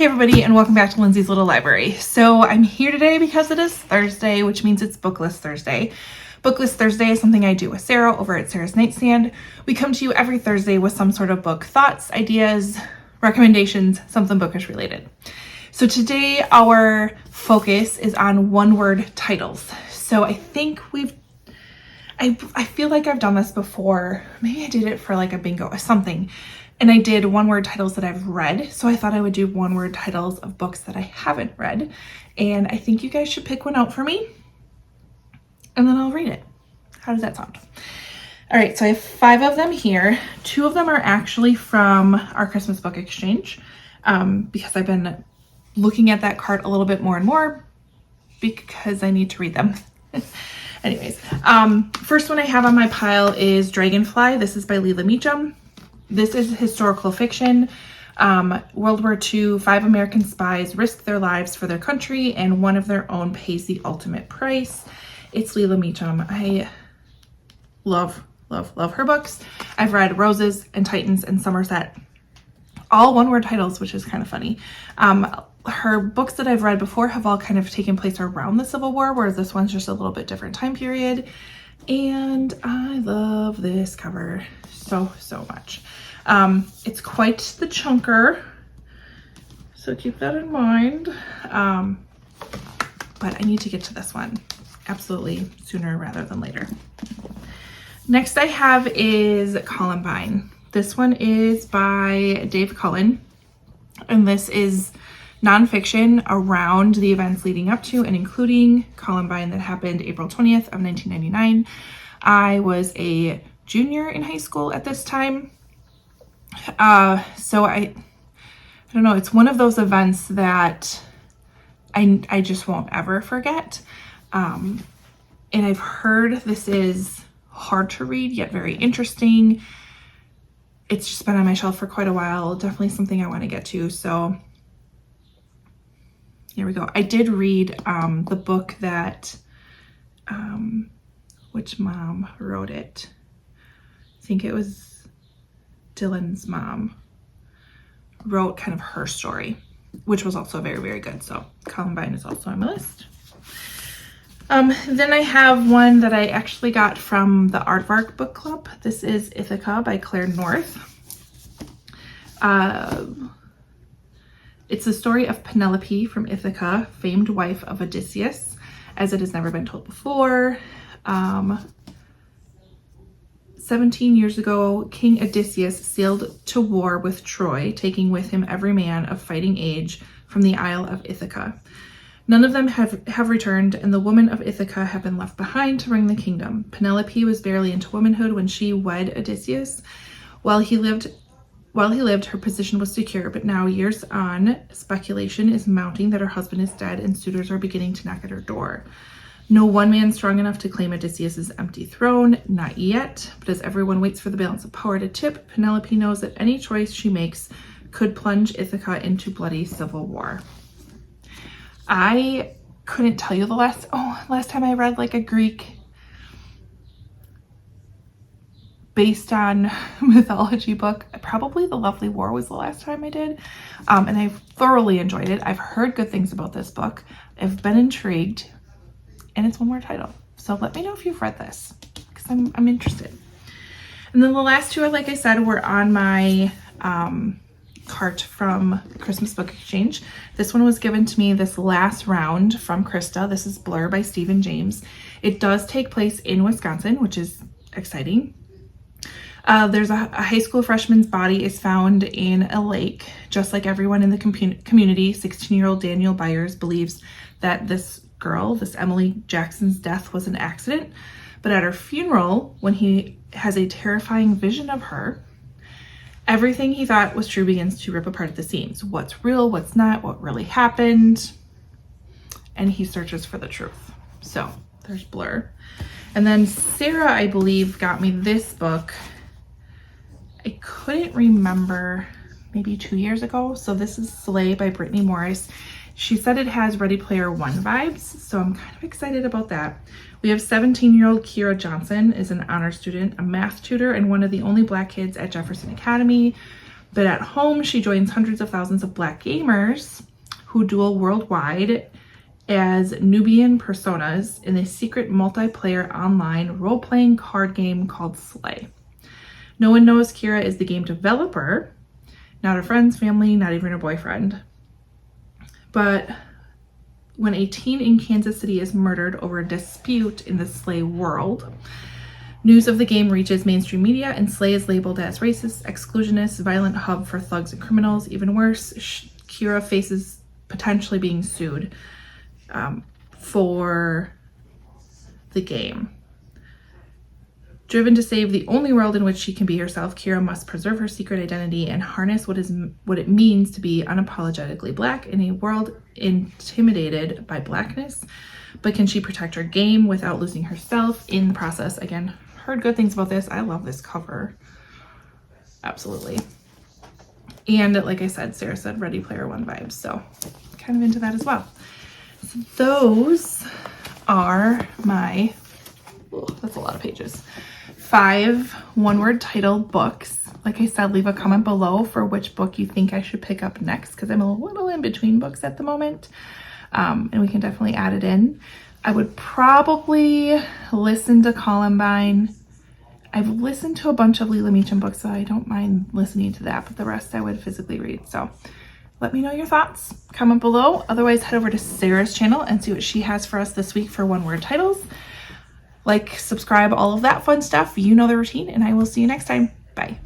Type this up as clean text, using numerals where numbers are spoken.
Hey everybody, and welcome back to Lindsey's Little Library. So I'm here today because it is Thursday, which means it's BookList Thursday. BookList Thursday is something I do with Sarah over at Sarah's Nightstand. We come to you every Thursday with some sort of book thoughts, ideas, recommendations, something bookish related. So today our focus is on one-word titles. So I think I feel like I've done this before. Maybe I did it for like a bingo or something. And I did one-word titles that I've read. So I thought I would do one-word titles of books that I haven't read. And I think you guys should pick one out for me. And then I'll read it. How does that sound? All right, so I have 5 of them here. 2 of them are actually from our Christmas book exchange because I've been looking at that cart a little bit more and more because I need to read them. Anyways, first one I have on my pile is Dragonfly. This is by Leila Meacham. This is historical fiction. World War II, 5 American spies risk their lives for their country and one of their own pays the ultimate price. It's Leila Meacham. I love her books. I've read Roses and Titans and Somerset, all one-word titles, which is kind of funny. Her books that I've read before have all kind of taken place around the Civil War, whereas this one's just a little bit different time period. And I love this cover so much. It's quite the chunker, so keep that in mind. But I need to get to this one absolutely sooner rather than later. Next I have is Coline. This one is by Dave Coline, and this is nonfiction around the events leading up to and including Coline that happened April 20th of 1999. I was a junior in high school at this time. So I don't know, it's one of those events that I just won't ever forget. And I've heard this is hard to read, yet very interesting. It's just been on my shelf for quite a while. Definitely something I want to get to. So here we go. I did read the book that, which mom wrote it? I think it was Dylan's mom wrote kind of her story, which was also very good. So Coline is also on my list. Then I have one that I actually got from the Aardvark book club. This is Ithaca by Claire North. It's the story of Penelope from Ithaca, famed wife of Odysseus, as it has never been told before. 17 years ago, King Odysseus sailed to war with Troy, taking with him every man of fighting age from the Isle of Ithaca. None of them have returned, and the women of Ithaca have been left behind to bring the kingdom. Penelope was barely into womanhood when she wed Odysseus. While he lived, her position was secure, but now, years on, speculation is mounting that her husband is dead and suitors are beginning to knock at her door. No one man strong enough to claim Odysseus' empty throne, not yet, but as everyone waits for the balance of power to tip, Penelope knows that any choice she makes could plunge Ithaca into bloody civil war. I couldn't tell you the last time I read like a Greek based on mythology book. Probably The Lovely War was the last time I did, and I thoroughly enjoyed it. I've heard good things about this book. I've been intrigued. And it's one-word title. So let me know if you've read this, because I'm interested. And then the last 2, like I said, were on my cart from Christmas Book Exchange. This one was given to me this last round from Krista. This is Blur by Stephen James. It does take place in Wisconsin, which is exciting. There's a high school freshman's body is found in a lake. Just like everyone in the community, 16-year-old Daniel Byers believes that this girl, this Emily Jackson's death was an accident, but at her funeral, when he has a terrifying vision of her, everything he thought was true begins to rip apart at the seams. What's real, what's not, what really happened, and he searches for the truth. So there's Blur. And then Sarah, I believe, got me this book. I couldn't remember, maybe 2 years ago. So this is Slay by Brittany Morris. She said it has Ready Player One vibes, so I'm kind of excited about that. We have 17-year-old Kira Johnson is an honor student, a math tutor, and one of the only Black kids at Jefferson Academy. But at home, she joins hundreds of thousands of Black gamers who duel worldwide as Nubian personas in a secret multiplayer online role-playing card game called Sigh. No one knows Kira is the game developer, not her friends, family, not even her boyfriend. But when a teen in Kansas City is murdered over a dispute in the Sigh world, news of the game reaches mainstream media, and Sigh is labeled as racist, exclusionist, violent hub for thugs and criminals. Even worse, Kira faces potentially being sued for the game. Driven to save the only world in which she can be herself, Kira must preserve her secret identity and harness what it means to be unapologetically Black in a world intimidated by Blackness. But can she protect her game without losing herself in the process? Again, heard good things about this. I love this cover. Absolutely. And like I said, Sarah said Ready Player One vibes, so kind of into that as well. So those are my, that's a lot of pages, 5 one-word titled books. Like I said, leave a comment below for which book you think I should pick up next, because I'm a little in between books at the moment. And we can definitely add it in. I would probably listen to Coline. I've listened to a bunch of Leela Meacham books, so I don't mind listening to that, but the rest I would physically read. So let me know your thoughts. Comment below. Otherwise, head over to Sarah's channel and see what she has for us this week for one-word titles. Like, subscribe, all of that fun stuff. You know the routine, and I will see you next time. Bye.